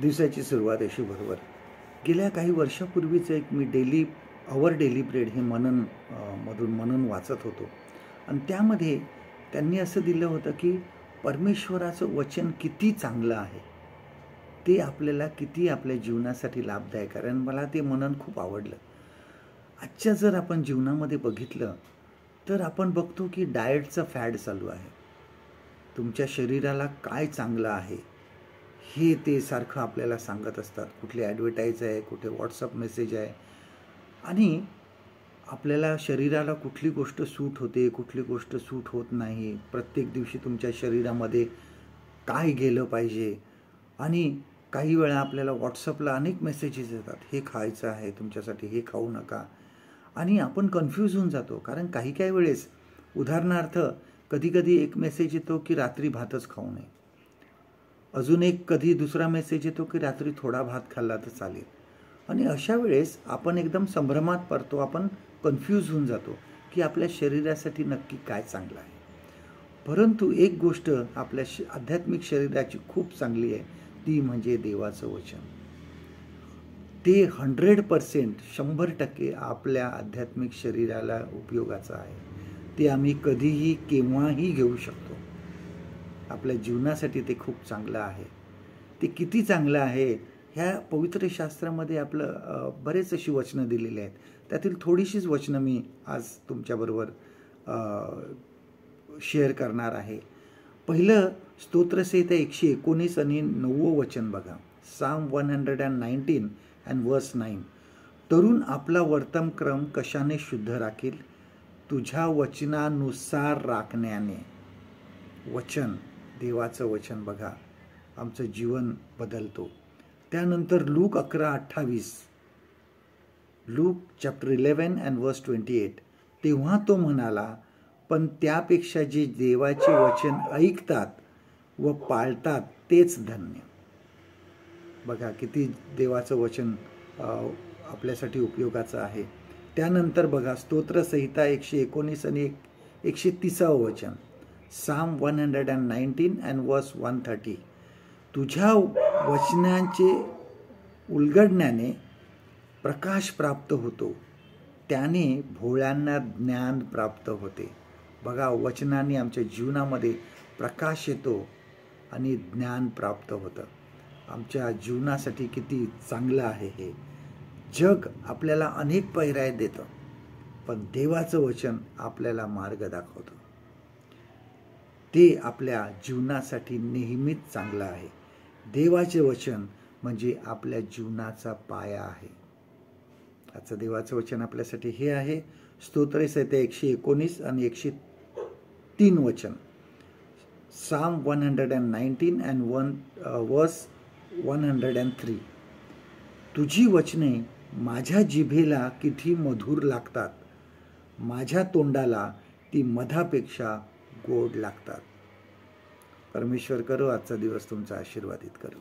दिवसाची सुरुवात अशी बरोबर. गेल्या काही वर्षापूर्वीच एक मी डेली ब्रेड हे मधून मनन वाचत होतो आणि त्यामध्ये त्यांनी असं दिलं होतं की परमेश्वराचं वचन किती चांगलं आहे, ते आपल्याला किती आपल्या जीवनासाठी लाभदायक आहे. कारण मला ते मनन खूप आवडलं. आजच्या जर आपण जीवनामध्ये बघितलं तर आपण बघतो की डाएटचं फॅड चालू आहे. तुमच्या शरीराला काय चांगलं आहे हे ते सारखं आपल्याला सांगत असतात. कुठली ॲडव्हर्टाईज आहे, कुठे व्हॉट्सअप मेसेज आहे आणि आपल्याला शरीराला कुठली गोष्ट सूट होते, कुठली गोष्ट सूट होत नाही. प्रत्येक दिवशी तुमच्या शरीरामध्ये काय गेलं पाहिजे आणि काही वेळा आपल्याला व्हॉट्सअपला अनेक मेसेजेस येतात, हे खायचं आहे तुमच्यासाठी, हे खाऊ नका. आणि आपण कन्फ्यूज होऊन जातो. कारण काही वेळेस उदाहरणार्थ कधी एक मेसेज येतो की रात्री भातच खाऊ नये. अजून एक कधी दुसरा मेसेज येतो की रात्री थोडा भात खाल्ला तर चालेल. आणि अशा वेळेस आपण एकदम संभ्रमात पडतो, आपण कन्फ्यूज होऊन जातो की आपल्या शरीरासाठी नक्की काय चांगलं आहे. परंतु एक गोष्ट आपल्या आध्यात्मिक शरीराची खूप चांगली आहे, ती म्हणजे देवाचं वचन. ते 100% आपल्या आध्यात्मिक शरीराला उपयोगाचं आहे. ते आम्ही कधीही केव्हाही घेऊ शकतो. आपल्या जीवनासाठी ते खूप चांगलं आहे. ते किती चांगलं आहे ह्या पवित्र शास्त्रामध्ये आपलं बरेच अशी वचनं दिलेली आहेत. त्यातील थोडीशीच वचनं मी आज तुमच्याबरोबर शेअर करणार आहे. पहिलं स्तोत्रसंहिता 119 आणि 9 वचन बघा. Psalm 119 and verse 9. तरुण आपला वर्तनक्रम कशाने शुद्ध राखील? तुझ्या वचनानुसार राखण्याने. वचन, देवाचं वचन बघा, आमचं जीवन बदलतो. त्यानंतर look 11:28. Look chapter 11 and verse 28. तेव्हा तो म्हणाला, पण त्यापेक्षा जे देवाचे वचन ऐकतात व पाळतात तेच धन्य. बघा किती देवाचं वचन आपल्यासाठी उपयोगाचं आहे. त्यानंतर बघा स्तोत्रसंहिता 119 आणि 130 वचन. Psalm 119 and verse 130. तुझ्या वचनांचे उलगडण्याने प्रकाश प्राप्त होतो, त्याने भोळ्यांना ज्ञान प्राप्त होते. बघा, वचनाने आमच्या जीवनामध्ये प्रकाश येतो आणि ज्ञान प्राप्त होतं. आमच्या जीवनासाठी किती चांगलं आहे हे. जग आपल्याला अनेक पर्याय देतं, पण देवाचं वचन आपल्याला मार्ग दाखवतं. ते आपल्या जीवनासाठी नेहमीच चांगलं आहे. देवाचे वचन म्हणजे आपल्या जीवनाचा पाया आहे. आजचं देवाचं वचन आपल्यासाठी हे आहे. स्तोत्रसंहिता 119 आणि 103 वचन. Psalm 119 and verse 103. तुझी वचने माझ्या जिभेला किती मधुर लागतात, माझ्या तोंडाला ती मधापेक्षा गोड लागतात. परमेश्वर करो आजचा दिवस तुमचा आशीर्वादित करो.